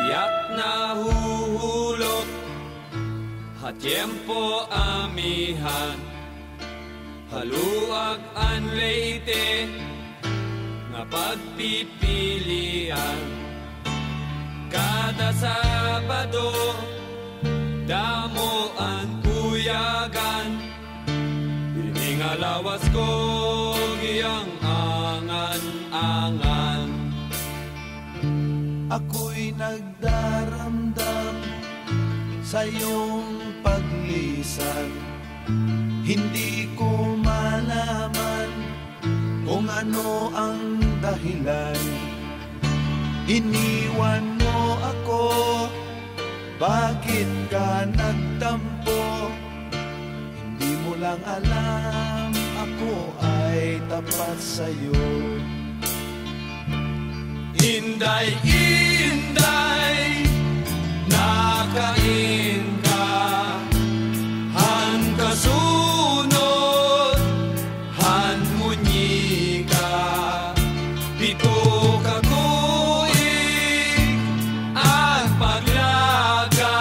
tiyak na huhulot, tiempo amihan, haluag an leite, nga pagpipilian. Kada Sabado, damo ang kuyagan, iningalawas ko giyang angan-angan. Ako'y nagdaramdam sa iyong paglisan, hindi ko malaman kung ano ang dahilan. Iniwan mo ako, bakit ka nagtampo? Hindi mo lang alam, ako ay tapat sa'yo. Inday, inday, nakain ka, han kasunod, han munyi ka, pito ka tuig, ang paglaga,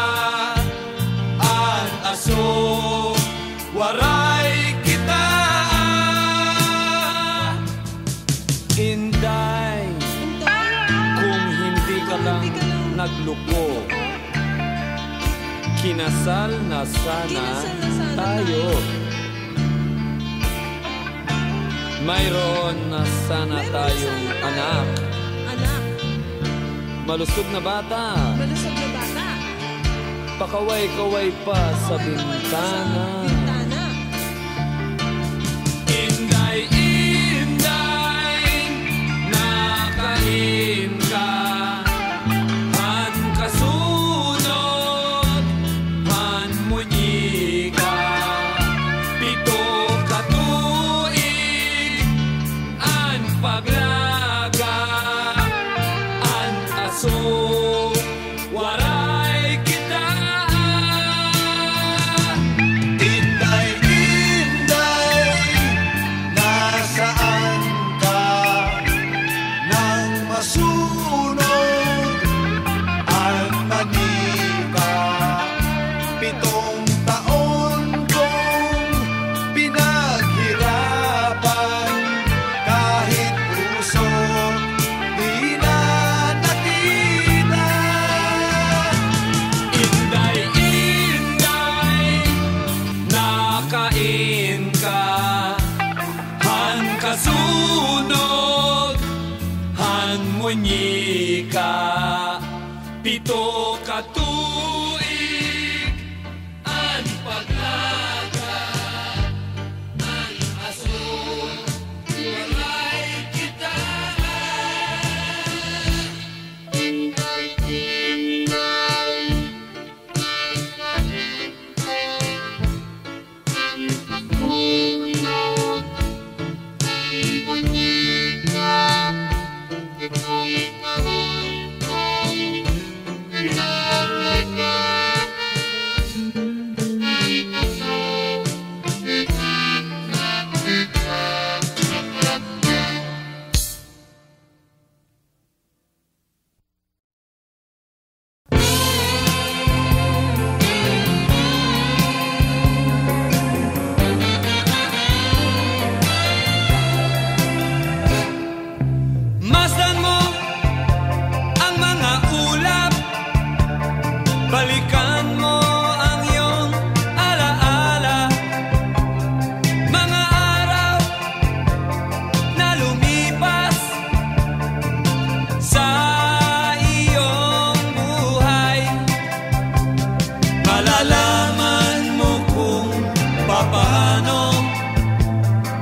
ang aso, waray kita. Inday, kung hindi ka lang nagluko, kinasal na sana tayo. Mayroon na sana tayong anak. Malusog na bata. Pakaway-kaway pa sa bintana. Inday, inday, nakain ka, han kasunod, han munyi ka, pito ka tuig, an paglaga, an aso, waray kita. Inday, inday, nasaan ka? Nang masunod ang manika, 7 taon kong pinaghirapan, kahit puso di na nakita. Inday, inday, nakain ka, han kasunod, han munyi ka, pito ka tuig, an paglaga, an aso, walay kita. Masdan mo ang mga ulap, balikan mo ang iyong alaala, mga araw na lumipas sa iyong buhay. Malalaman mo kung papaano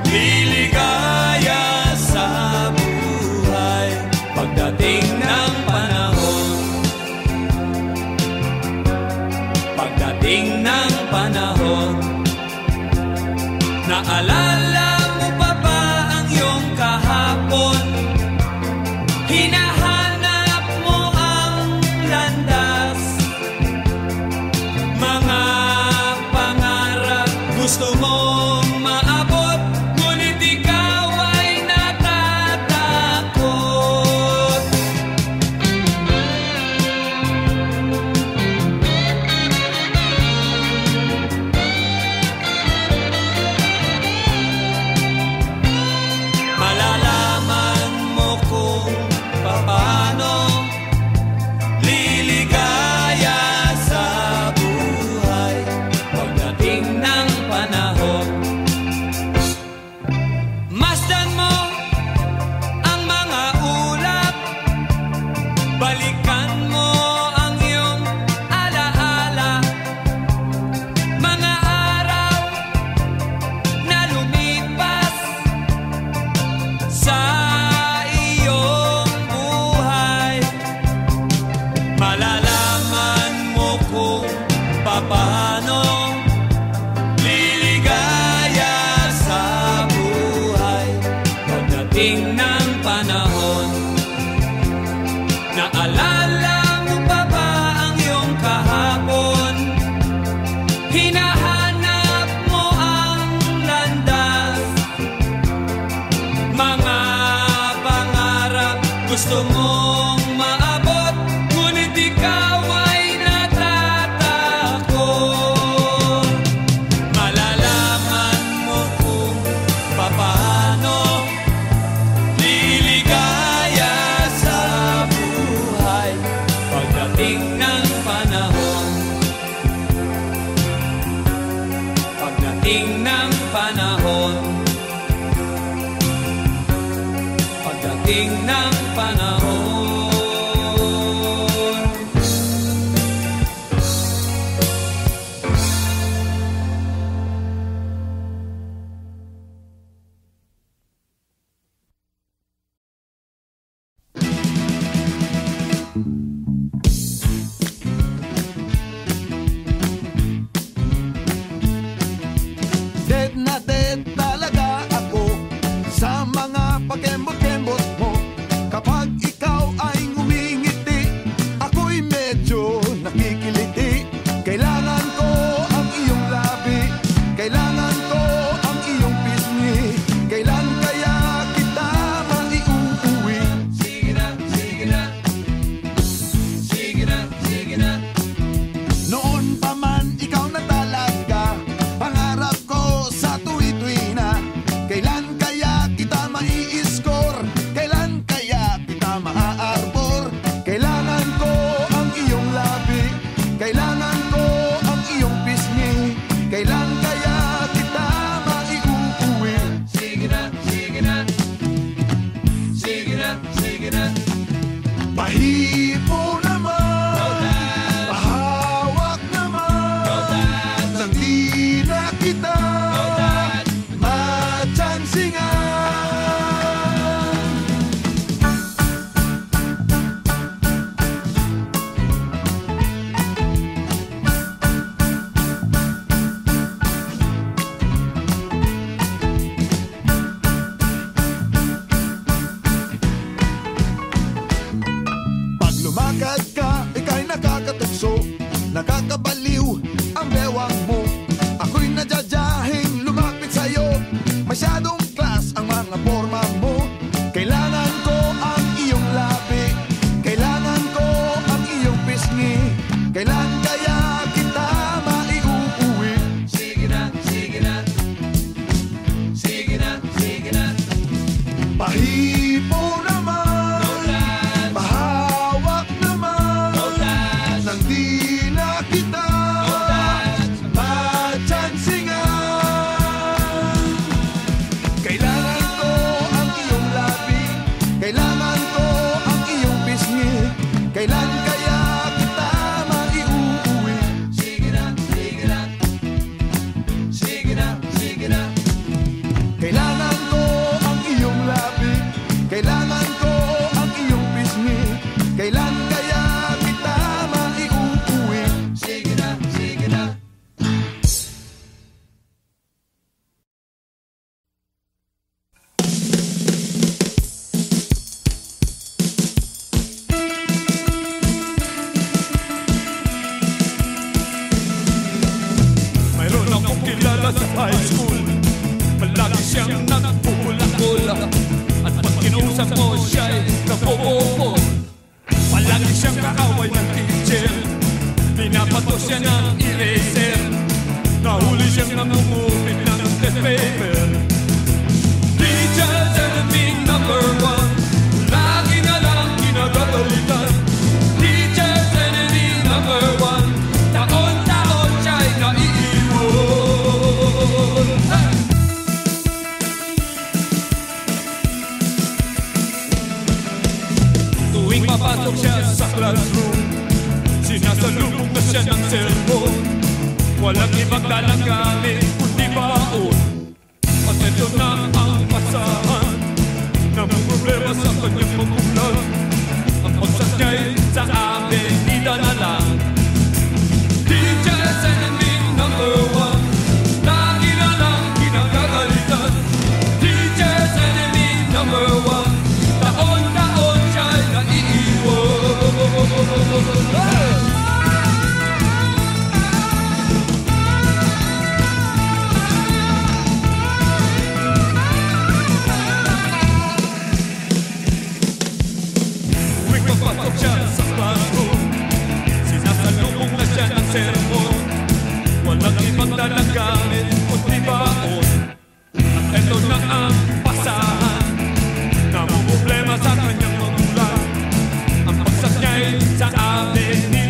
liligaya sa buhay pagdating ng panahon. Pagdating ng panahon, naalala mo pa ba ang iyong kahapon? Hinahanap mo ang landas, mga pangarap gusto mong maabot, ngunit ikaw ay natatakot. Pagdating ng panahon, pagdating ng panahon, pagdating ng panahon. Dead na dead talaga ako sa mga pakembot-kembot mo. Kapag ikaw ay ngumingiti, ako'y medyo nakikiliti. Kailangan ko ang iyong labi, kailangan ko ang iyong pisngi. Kailan kaya kita maiuuwi? Sige na, sige na, sige na, sige na. Noon pa man ikaw na talaga pangarap ko sa tuwi-tuwi na. Kailan kaya kita mai-score? Kailan kaya kita maa-arbor? Kailangan ko ang iyong labi, kailangan ko ang iyong pisngi. Kailan kaya kita maiuuwi? Sige na, sige na, sige na, sige na. Pahipo naman, Rodan, pahawak naman, Rodan, nang di na kita Rodan. matsansingan. Pag lumakad ka, ika'y nakakatukso, nakakabaliw ang bewang mo. Ako'y nadyadyahin lumapit sa'yo, masyadong class ang mga forma mo. Kailangan ko ang iyong labi, kailangan ko ang iyong pisngi. Kailan kaya kita maiuuwi? Sige na, sige na, sige na, sige na. Pahipo naman, Rodan, pahawak naman, Rodan, nang di na kita matsansingan. Kailangan ko ang iyong labi, kailangan ko ang iyong pisngi. Kailan kaya kita maiuuwi? sige na, sige na, sige na, sige na. Kailangan ko ang iyong labi, kailangan ko ang iyong pisngi. Kailan kaya kita maiuuwi? Sige na, sige na. Mayroon akong kilala sa high school, palagi siyang nagpupula-pula. At pag kinausap mo siya'y napupupo. Palagi siyang kaaway ng teacher, pinapato siya ng eraser. Nahuli siyang namumupit ng test paper. Teacher's enemy number one, lagi na lang kinagagalitan. Teacher's enemy number one, taon-taon siya'y naiiwan. Hey! Tuwing mapasok siya sa classroom, sinasalubong na siya ng cellphone. Walang ibang dalang gamit kundi baon. At ito na ang pasahan ng problema sa kanyang magulang. Ang pagsas niya'y sa avenida na lang. Teacher's enemy number one, lagi na lang kinagagalitan. Teacher's enemy number one, taon-taon siya'y naiiwan. Tuwing papasok siya sa classroom, sinasalubong na siya ng sermon. Walang ibang dalang gamit kundi baon. At ito na ang pasahan, namumblema sa kanyang magulang. Ang pagsas niya'y sa avenida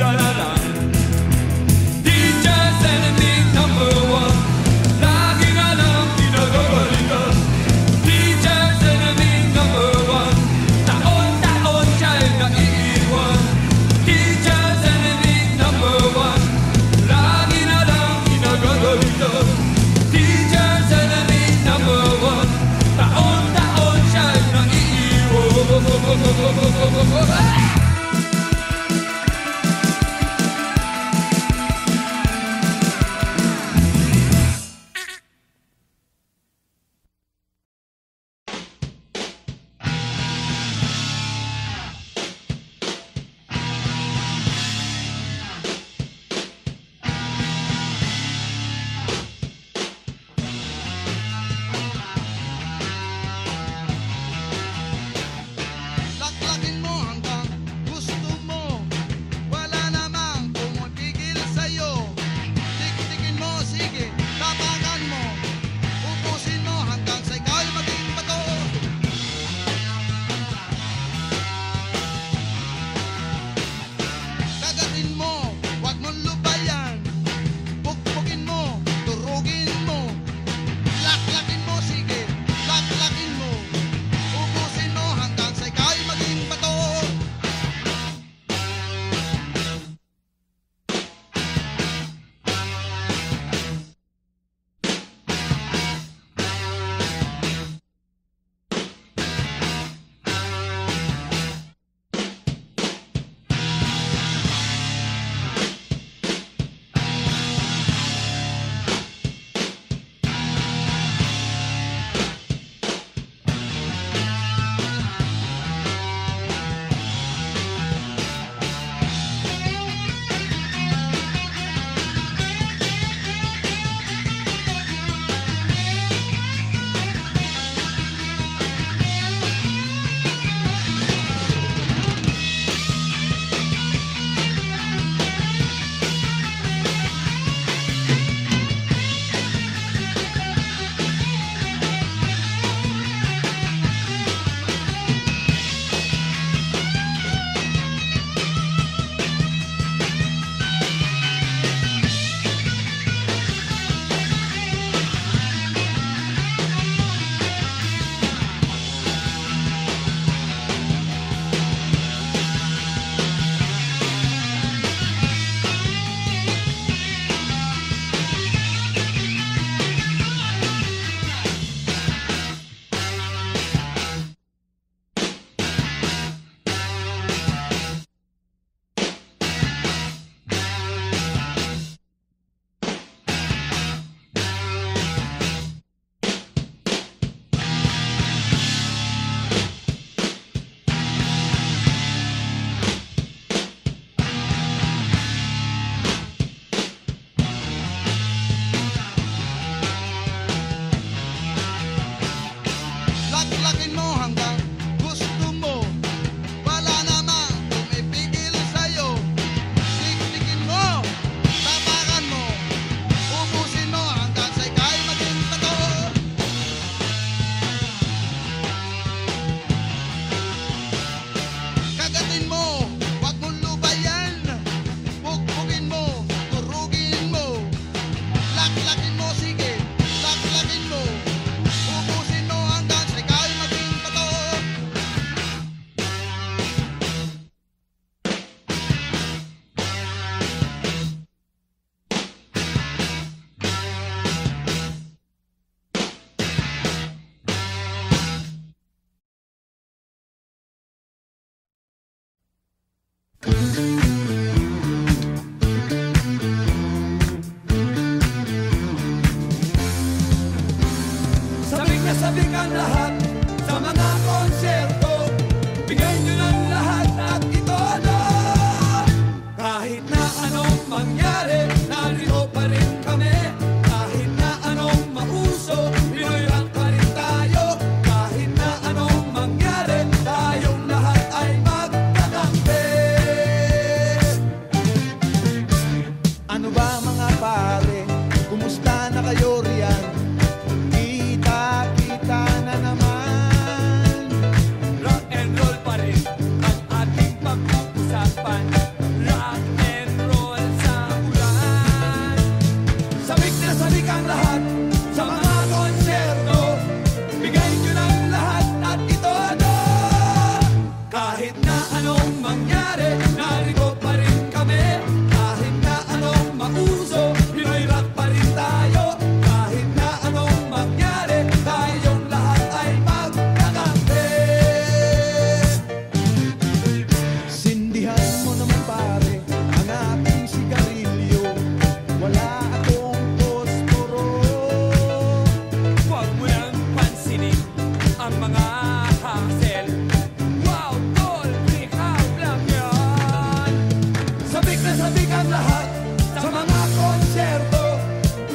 sabik ang lahat sa mga konserto.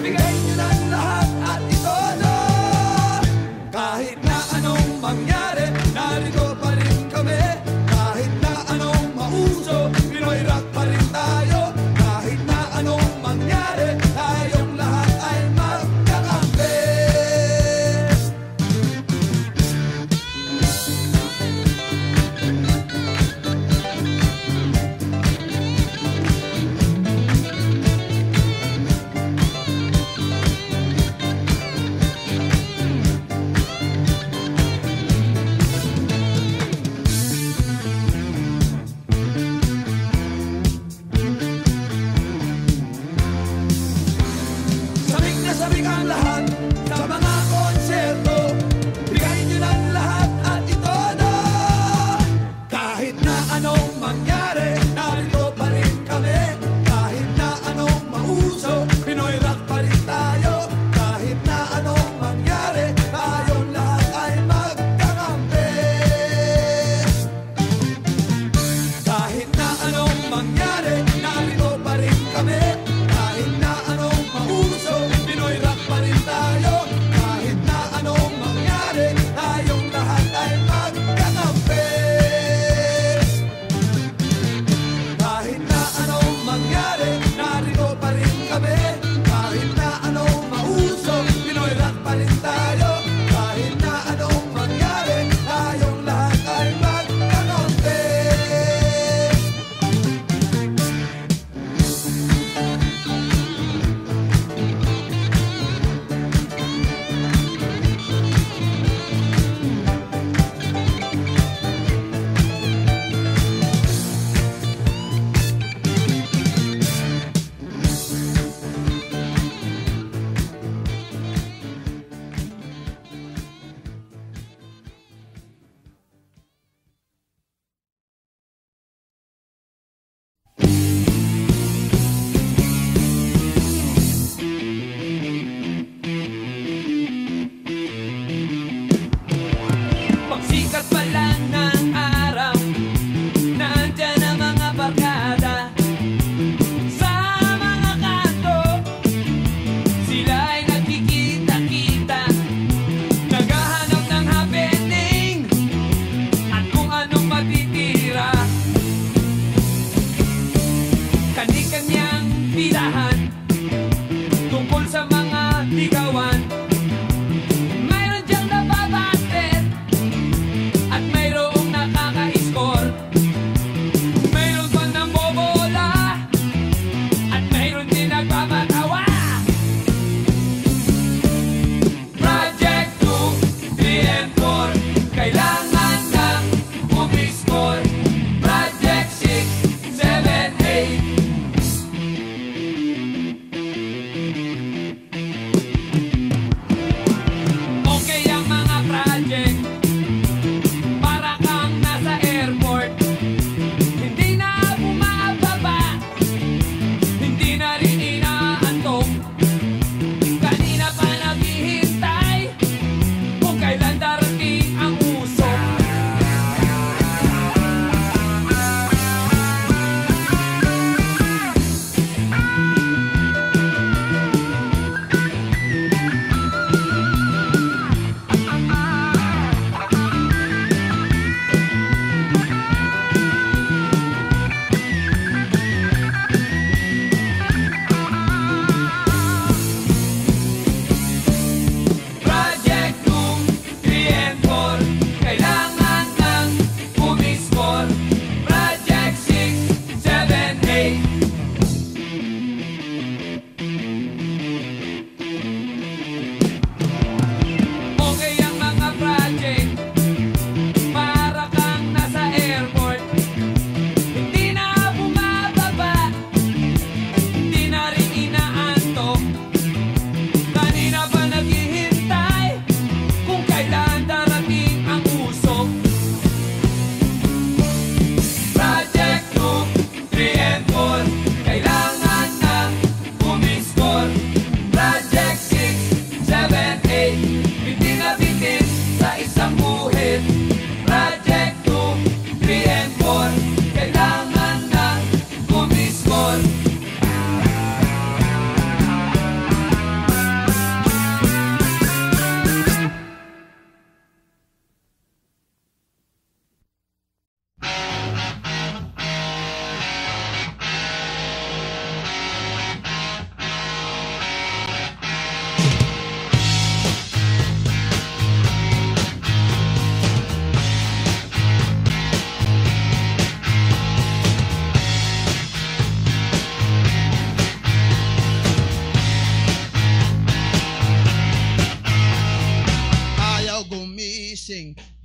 Bigay nyo ng lahat at ito na. Kahit na anong mangyari, narito pa rin kami. Kahit na anong mauso, Pinoy rock pa rin tayo. Kahit na anong mangyari, tayong lahat ay magkakampi. Sabik na sabik ang lahat sa mga konserto. Bigay nyo ng lahat at ito na. Kahit na anong mangyari, narito pa rin kami. Kahit na anong mauso, Pinoy rock pa rin tayo. Kahit na anong mangyari, tayong lahat ay magkakampi. Kahit na anong mangyari, narito pa rin kami. Kahit na anong mauso, Pinoy rock pa rin tayo. Kahit na anong mangyari, tayong lahat ay magkakampi. Kahit na anong mangyari, narito pa rin kami. Kahit na anong mauso, Pinoy rock pa rin tayo. Kahit na anong mangyari, tayong lahat ay magkakampi. Pagsikat pa lang ng araw, nandyan ang mga barkada sa mga kanto. Sila ay nagkikita-kita, naghahanap ng happening at kung anong matitira. Kani-kanyang pilahan tungkol sa mga ligawan. Mayroon diyang nababaster at mayroong nakaka-score. Mayroon pa ng bobola at mayroon din nagpapatawa. Project 2, 3 and 4, kailangan ng umiscore. Project 6, 7, 8,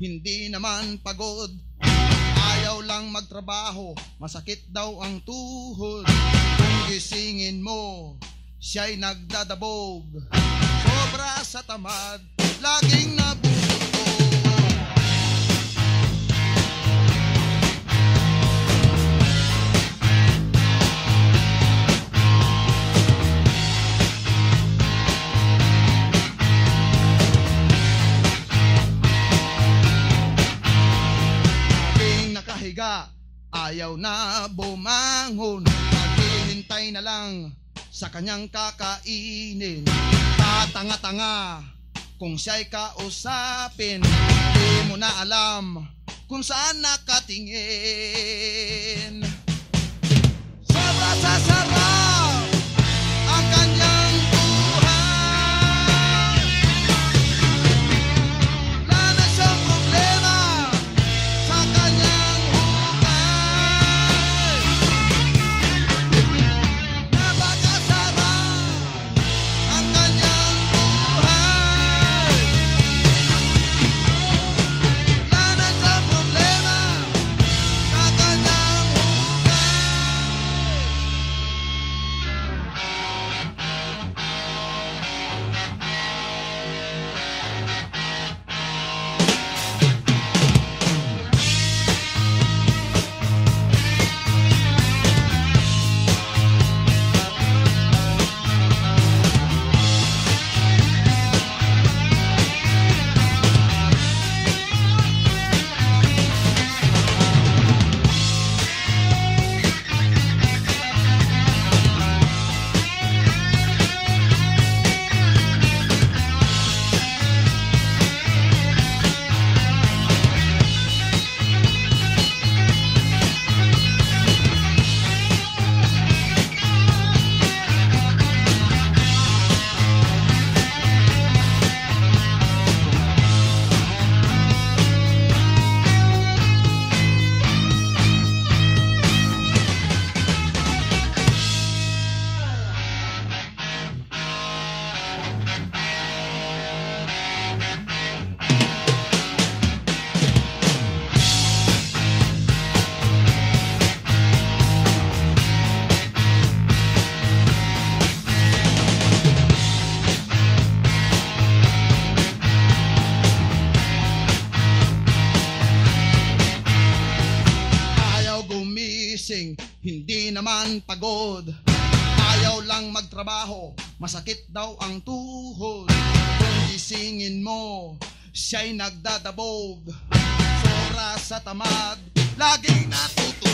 hindi naman pagod. Ayaw lang magtrabaho, masakit daw ang tuhod. Kung gisingin mo, siya'y nagdadabog. Sobra sa tamad, laging nabubulog. Ayaw na bumangon, naghihintay na lang sa kanyang kakainin. Tatanga-tanga kung siya'y kausapin, di mo na alam kung saan nakatingin. Sobra sa sarap ang kanyang buhay, wala na siyang problema sa kanyang hindi naman pagod. Ayaw lang magtrabaho, masakit daw ang tuhod. Kung gisingin mo, siya'y nagdadabog. Sobra sa tamad, laging natutulog.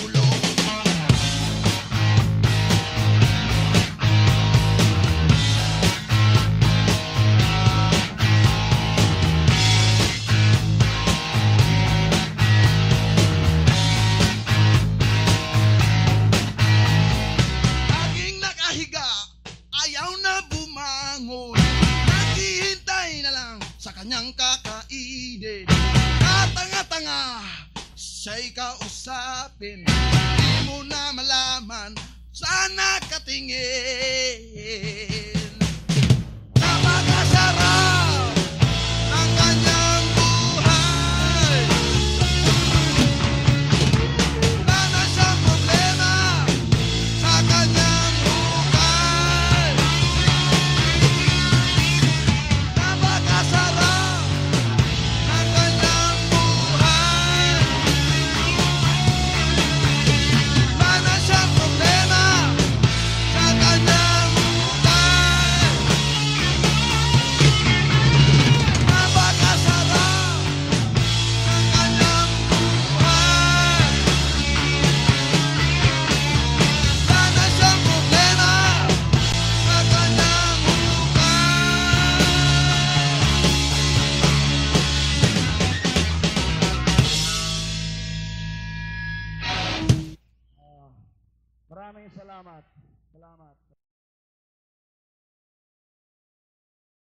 Naghihintay na lang sa kanyang kakainin. Tatanga-tanga siya'y kausapin, di mo na malaman saan nakatingin. Napakasarap ang kanyang buhay, wala na siyang problema sa kanyang buhay. Napakasarap ang kanyang buhay, wala na siyang problema sa kanyang buhay. Napakasarap ang kanyang buhay, wala na siyang problema sa kanyang buhay. Maraming salamat. Salamat.